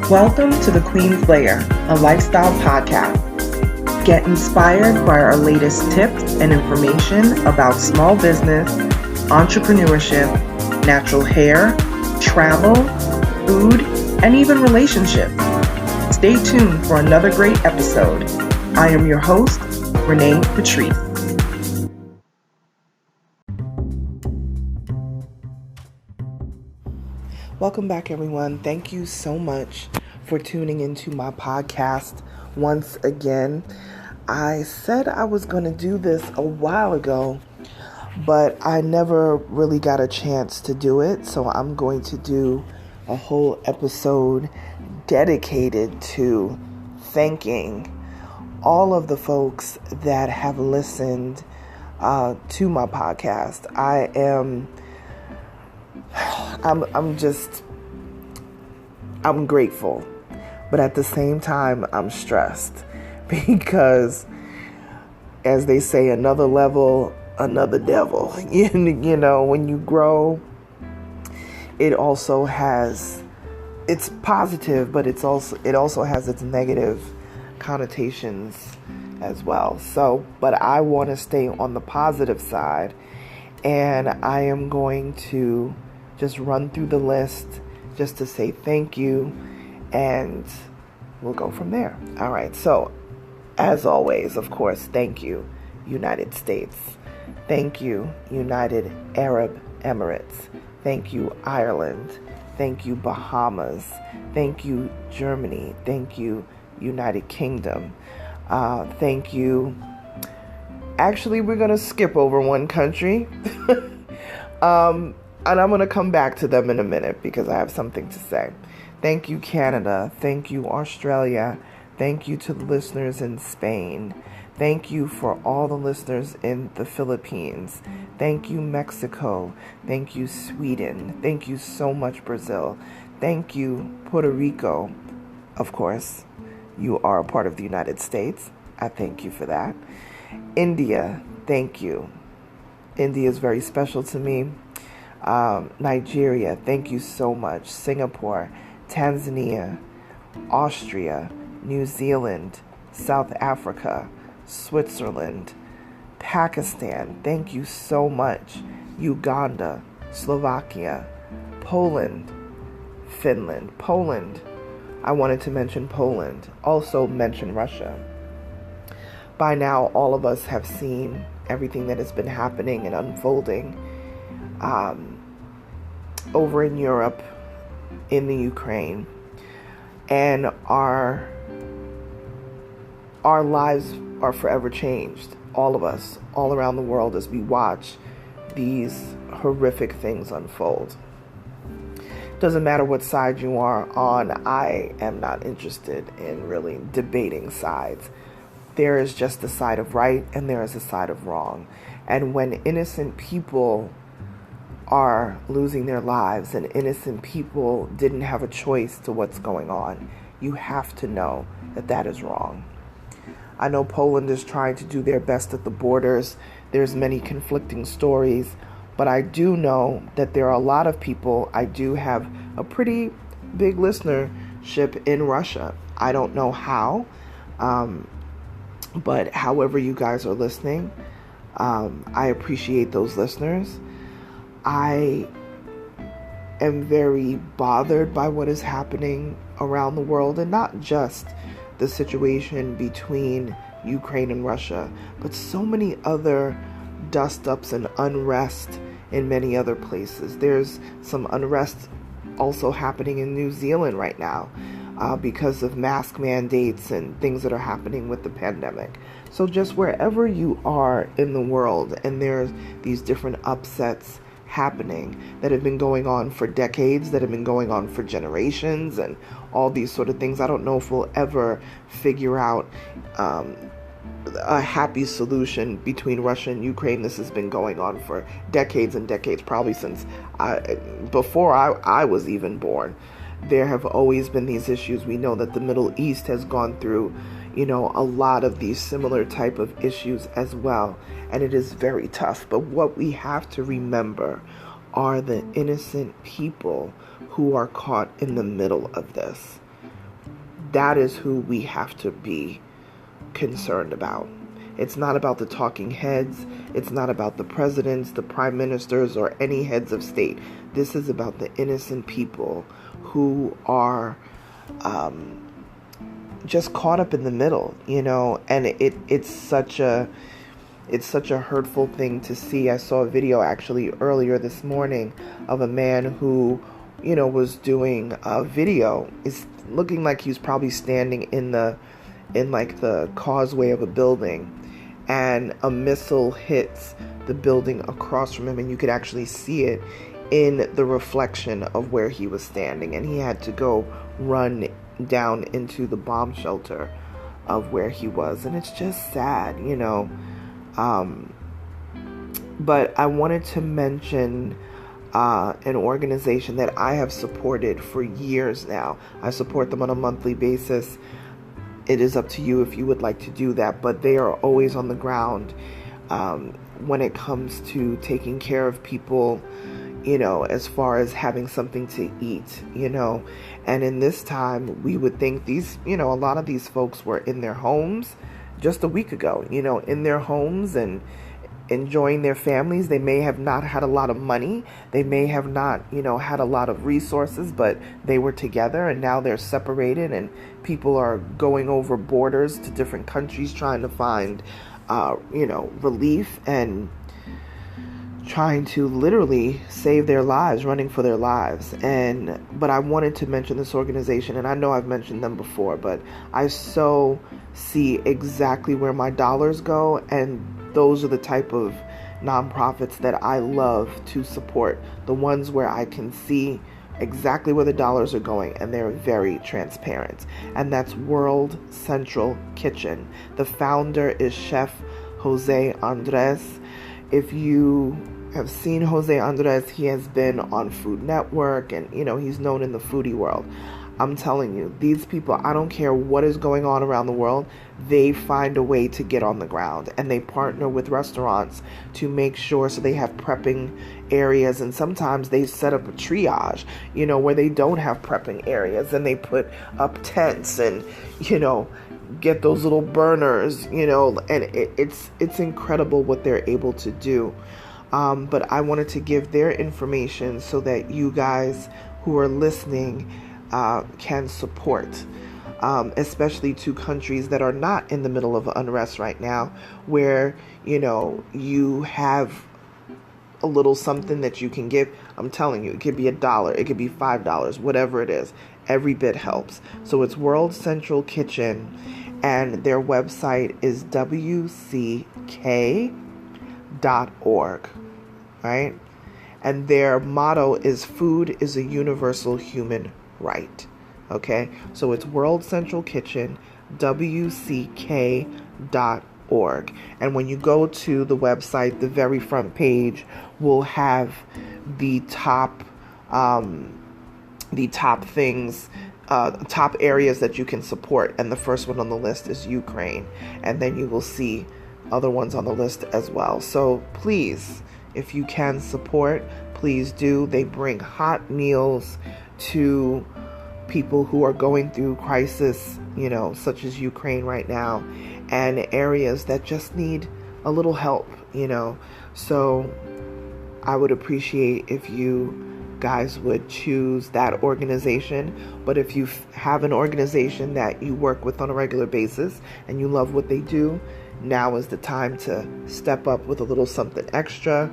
Welcome to the Queen's Lair, a lifestyle podcast. Get inspired by our latest tips and information about small business, entrepreneurship, natural hair, travel, food, and even relationships. Stay tuned for another great episode. I am your host, Renee Patrice. Welcome back, everyone. Thank you so much for tuning into my podcast once again. I said I was going to do this a while ago, but I never really got a chance to do it. So I'm going to do a whole episode dedicated to thanking all of the folks that have listened to my podcast. I'm grateful, but at the same time, I'm stressed because, as they say, another level, another devil. You know, when you grow, it also has, it's positive, but it also has its negative connotations as well. So, but I want to stay on the positive side, and I am going to just run through the list just to say thank you, and we'll go from there. All right. So, as always, of course, thank you, United States. Thank you, United Arab Emirates. Thank you, Ireland. Thank you, Bahamas. Thank you, Germany. Thank you, United Kingdom. Thank you. Actually, we're going to skip over one country. And I'm going to come back to them in a minute because I have something to say. Thank you, Canada. Thank you, Australia. Thank you to the listeners in Spain. Thank you for all the listeners in the Philippines. Thank you, Mexico. Thank you, Sweden. Thank you so much, Brazil. Thank you, Puerto Rico. Of course, you are a part of the United States. I thank you for that. India, thank you. India is very special to me. Nigeria, thank you so much. Singapore, Tanzania, Austria, New Zealand, South Africa, Switzerland, Pakistan, thank you so much. Uganda, Slovakia, Poland, Finland, I wanted to mention Poland, also mention Russia. By now, all of us have seen everything that has been happening and unfolding over in Europe, in the Ukraine, and our lives are forever changed. All of us, all around the world, as we watch these horrific things unfold. Doesn't matter what side you are on. I am not interested in really debating sides. There is just a side of right and there is a side of wrong. And when innocent people are losing their lives and innocent people didn't have a choice to what's going on, you have to know that that is wrong. I know Poland is trying to do their best at the borders. There's many conflicting stories, but I do know that there are a lot of people. I do have a pretty big listenership in Russia. I don't know how, but however you guys are listening, I appreciate those listeners. I am very bothered by what is happening around the world, and not just the situation between Ukraine and Russia, but so many other dust-ups and unrest in many other places. There's some unrest also happening in New Zealand right now because of mask mandates and things that are happening with the pandemic. So just wherever you are in the world, and there's these different upsets happening that have been going on for decades, that have been going on for generations, and all these sort of things. I don't know if we'll ever figure out a happy solution between Russia and Ukraine. This has been going on for decades and decades, probably since before I was even born. There have always been these issues. We know that the Middle East has gone through, a lot of these similar type of issues as well. And it is very tough. But what we have to remember are the innocent people who are caught in the middle of this. that is who we have to be concerned about. It's not about the talking heads. It's not about the presidents, the prime ministers, or any heads of state. This is about the innocent people who are just caught up in the middle, and it's such a hurtful thing to see. I saw a video actually earlier this morning of a man who, was doing a video. It's looking like he was probably standing in the causeway of a building, and a missile hits the building across from him, and you could actually see it in the reflection of where he was standing, and he had to go run down into the bomb shelter of where he was. And it's just sad, but I wanted to mention an organization that I have supported for years now. I support them on a monthly basis. It is up to you if you would like to do that, but they are always on the ground when it comes to taking care of people, as far as having something to eat, and in this time we would think these, a lot of these folks were in their homes just a week ago, in their homes and enjoying their families. They may have not had a lot of money. They may have not, had a lot of resources, but they were together, and now they're separated, and people are going over borders to different countries trying to find, relief and trying to literally save their lives, running for their lives. But I wanted to mention this organization, and I know I've mentioned them before, but I so see exactly where my dollars go, and those are the type of nonprofits that I love to support. The ones where I can see exactly where the dollars are going, and they're very transparent. And that's World Central Kitchen. The founder is Chef Jose Andres. If you have seen Jose Andres, he has been on Food Network, and he's known in the foodie world. I'm telling you, these people, I don't care what is going on around the world, they find a way to get on the ground, and they partner with restaurants to make sure, so they have prepping areas, and sometimes they set up a triage, where they don't have prepping areas, and they put up tents and, get those little burners, and it's incredible what they're able to do. But I wanted to give their information so that you guys who are listening can support, especially to countries that are not in the middle of unrest right now, where, you have a little something that you can give. I'm telling you, it could be $1, it could be $5, whatever it is. Every bit helps. So it's World Central Kitchen, and their website is wck.org, right? And their motto is food is a universal human right. Okay, so it's World Central Kitchen, wck.org. And when you go to the website, the very front page will have the top things, top areas that you can support. And the first one on the list is Ukraine. And then you will see other ones on the list as well. So please, if you can support, please do. They bring hot meals to people who are going through crisis, such as Ukraine right now, and areas that just need a little help, So I would appreciate if you guys would choose that organization. But if you have an organization that you work with on a regular basis and you love what they do, now is the time to step up with a little something extra.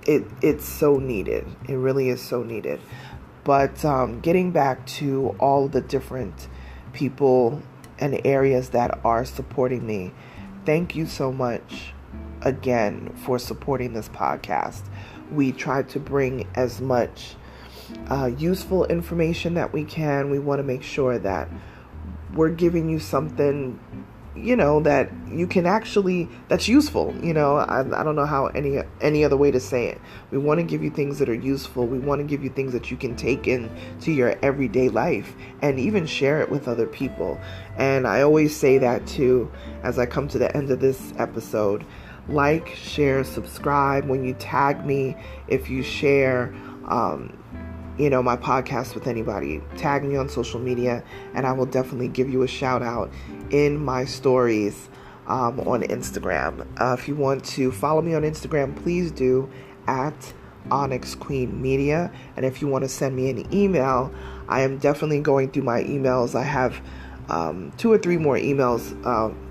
It's so needed. It really is so needed. But getting back to all the different people and areas that are supporting me, thank you so much again for supporting this podcast. We try to bring as much useful information that we can. We want to make sure that we're giving you something, that you can actually, that's useful. I don't know how any other way to say it. We want to give you things that are useful. We want to give you things that you can take into your everyday life and even share it with other people. And I always say that too, as I come to the end of this episode. Like, share, subscribe. When you tag me, if you share, my podcast with anybody. Tag me on social media, and I will definitely give you a shout out in my stories on Instagram. If you want to follow me on Instagram, please do at Onyx Queen Media. And if you want to send me an email, I am definitely going through my emails. I have 2 or 3 more emails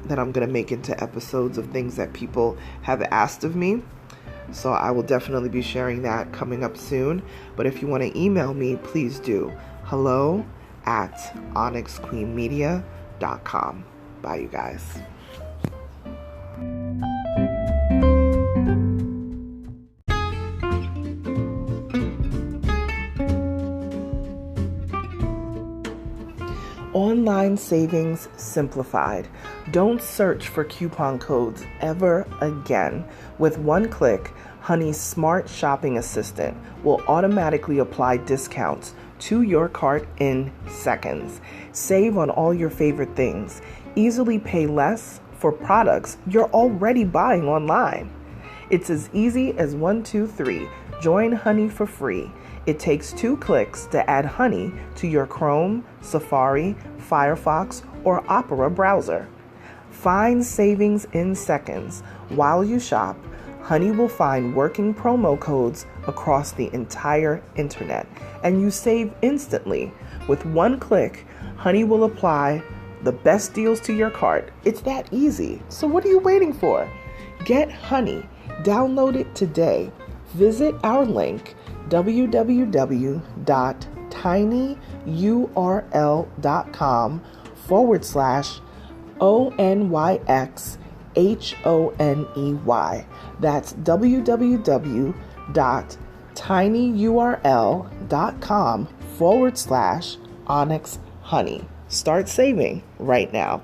that I'm going to make into episodes of things that people have asked of me. So I will definitely be sharing that coming up soon. But if you want to email me, please do. hello@onyxqueenmedia.com. Bye, you guys. Online savings simplified. Don't search for coupon codes ever again. With one click, Honey's smart shopping assistant will automatically apply discounts to your cart in seconds. Save on all your favorite things. Easily pay less for products you're already buying online. It's as easy as 1, 2, 3. Join Honey for free. It takes 2 clicks to add Honey to your Chrome, Safari, Firefox, or Opera browser. Find savings in seconds. While you shop, Honey will find working promo codes across the entire internet, and you save instantly. With one click, Honey will apply the best deals to your cart. It's that easy. So what are you waiting for? Get Honey. Download it today. Visit our link, www.tinyurl.com/ONYXHONEY. That's www.tinyurl.com/Onyx Honey. Start saving right now.